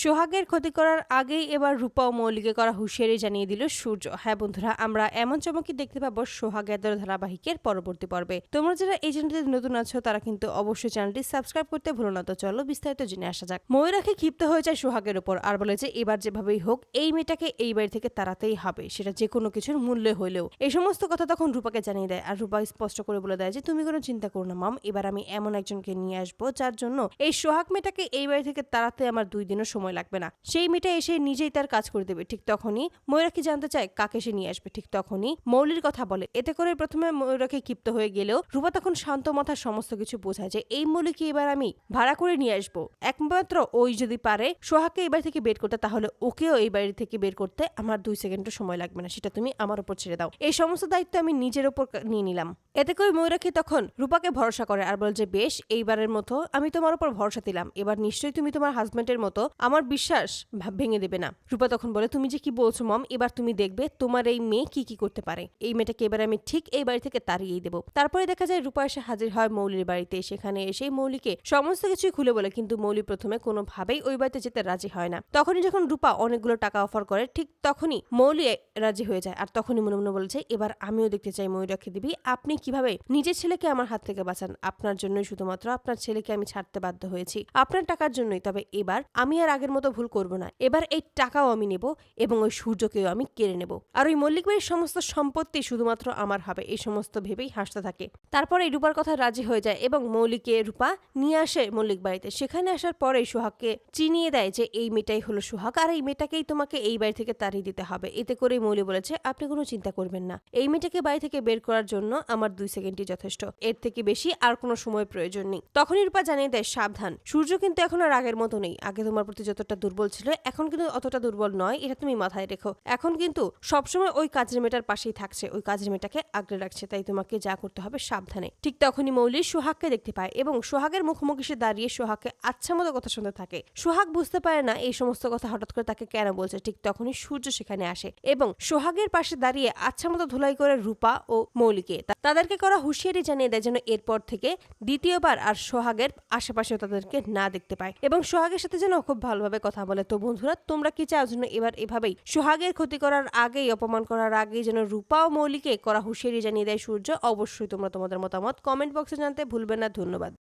সোহাগের ক্ষতি করার আগেই এবার রূপা ও মৌলিকে করা হুঁশিয়ারি জানিয়ে দিল সূর্য। হ্যাঁ বন্ধুরা, আমরা এমন চমকই দেখতে পাবো সোহাগের ধারাবাহিকের পরবর্তী পর্বে। তোমরা যারা এই চ্যানেলটিতে নতুন আছো তারা কিন্তু অবশ্যই চ্যানেলটি সাবস্ক্রাইব করতে ভুলো না। তো চলো বিস্তারিত জেনে আসা যাক। ময়ূরাখি ক্ষিপ্ত হয়ে যায় সোহাগের উপর আর বলে যে এবার যেভাবেই হোক এই মেয়েটাকে এই বাড়ি থেকে তাড়াতেই হবে, সেটা যে কোনো কিছুর মূল্যে হলেও। এই সমস্ত কথা তখন রূপাকে জানিয়ে দেয় আর রূপা স্পষ্ট করে বলে দেয় যে তুমি কোনো চিন্তা করো না মাম, এবার আমি এমন একজনকে নিয়ে আসবো যার জন্য এই সোহাগ মেয়েটাকে এই বাড়ি থেকে তাড়াতে আমার 2 দিনও সময় লাগবে না। সেই মেয়েটা এসে নিজেই তার কাজ করে দেবে। ঠিক তখনই ময়ূরাখি জানতে চায় কাকে সে নিয়ে আসবে। ঠিক তখনই মৌলির কথা বলে। এতে করে প্রথমে ময়ূরাখি ক্ষিপ্ত হয়ে গেলেও রূপা তখন শান্ত মাথায় সমস্ত কিছু বোঝায় যে এই মৌলিকে এবার আমি ভাড়া করে নিয়ে আসবো। একমাত্র ওই যদি পারে সোহাগকে এই বাড়ি থেকে বের করতে, তাহলে ওকেও এই বাড়ি থেকে বের করতে আমার 2 সেকেন্ডও সময় লাগবে না। সেটা তুমি আমার উপর ছেড়ে দাও। এই সমস্ত দায়িত্ব আমি নিজের উপর নিয়ে নিলাম। এতে করে ময়ূরাখি তখন রূপাকে ভরসা করে আর বলে যে বেশ, এইবারের মতো আমি তোমার উপর ভরসা দিলাম। এবার নিশ্চয়ই তুমি তোমার হাজবেন্ডের মতো আমার বিশ্বাস ভেঙে দেবে না। রূপা তখন বলে তুমি যে কি বলছো মম, এবার তুমি দেখবে তোমার এই মেয়ে কি কি করতে পারে। এই মেয়েটাকে এবার আমি ঠিক এই বাড়ি থেকে তাড়িয়েই দেবো। তারপরে দেখা যায় রূপা এসে হাজির হয় মৌলির বাড়িতে। সেখানে এসে মৌলিকে সমস্ত কিছুই খুলে বলে, কিন্তু মৌলি প্রথমে কোনোভাবেই ওই বাড়িতে যেতে রাজি হয় না। তখনই যখন রূপা অনেকগুলো টাকা অফার করে ঠিক তখনই মৌলি রাজি হয়ে যায় আর তখনই মনে মনে বলেছে এবার আমিও দেখতে চাই ময়ূরাখি দেবী আপনি কিভাবে নিজের ছেলেকে আমার হাত থেকে বাঁচান। আপনার জন্যই, শুধুমাত্র আপনার ছেলেকে আমি ছাড়তে বাধ্য হয়েছি, আপনার টাকার জন্যই। তবে এবার আমি আর আগের মতো ভুল করব না। এবার এই টাকাও আমি নেব এবং ওই সূর্যকেও আমি কেড়ে নেব। আর ওই মল্লিক বাড়ির সমস্ত সম্পত্তি শুধুমাত্র আমার হবে। এই সমস্ত ভেবেই হাসতে থাকে। তারপর এই রূপার কথা রাজি হয়ে যায় এবং মৌলিকে রূপা নিয়ে আসে মল্লিক বাড়িতে। সেখানে আসার পরে সোহাগকে চিনিয়ে দেয় যে এই মেয়েটাই হলো সোহাগ আর এই মেয়েটাকেই তোমাকে এই বাড়ি থেকে তাড়িয়ে দিতে হবে। এতে করেই মৌলি বলেছে আপনি কোনো চিন্তা করবেন না, এই মেয়েটাকে বাড়ি থেকে বের করার জন্য আমার 2 সেকেন্ডই যথেষ্ট, এর থেকে বেশি আর কোনো সময় প্রয়োজন নেই। তখনই রূপা জানিয়ে দেয় সাবধান, সূর্য কিন্তু এখন আর আগের মতো নেই। আগে তোমার প্রতি যতটা দুর্বল ছিল এখন কিন্তু অতটা দুর্বল নয়, এটা তুমি মাথায় রেখো। এখন কিন্তু সবসময় ওই কাজের মেয়েটার পাশেই থাকছে, ওই কাজের মেয়েটাকে আগলে রাখছে, তাই তোমাকে যা করতে হবে সাবধানে। ঠিক তখনই মৌলি সোহাগকে দেখতে পায় এবং সোহাগের মুখোমুখি সে দাঁড়িয়ে সোহাগকে আচ্ছা মতো কথা শুনতে থাকে। সোহাগ বুঝতে পারে না এই সমস্ত কথা হঠাৎ করে তাকে কেন বলছে। ঠিক তখনই সূর্য সেখানে আসে এবং সোহাগের পাশে দাঁড়িয়ে আচ্ছা মতো ধুলাই করে রূপা ও মৌলিকে তাদেরকে করা হুঁশিয়ারি জানিয়ে দেয় যেন এরপর থেকে দ্বিতীয়বার আর সোহাগের আশেপাশেও তাদেরকে না দেখতে পায় এবং সোহাগের সাথে যেন খুব ভালোভাবে কথা বলে। তো বন্ধুরা, তোমরা কি চাও যেন এবার এভাবেই সোহাগের ক্ষতি করার আগেই, অপমান করার আগেই যেন রূপা ও মৌলিকে করা হুঁশিয়ারি জানিয়ে দেয় সূর্য? অবশ্যই তোমরা তোমাদের মতামত কমেন্ট বক্সে জানতে ভুলবে না। ধন্যবাদ।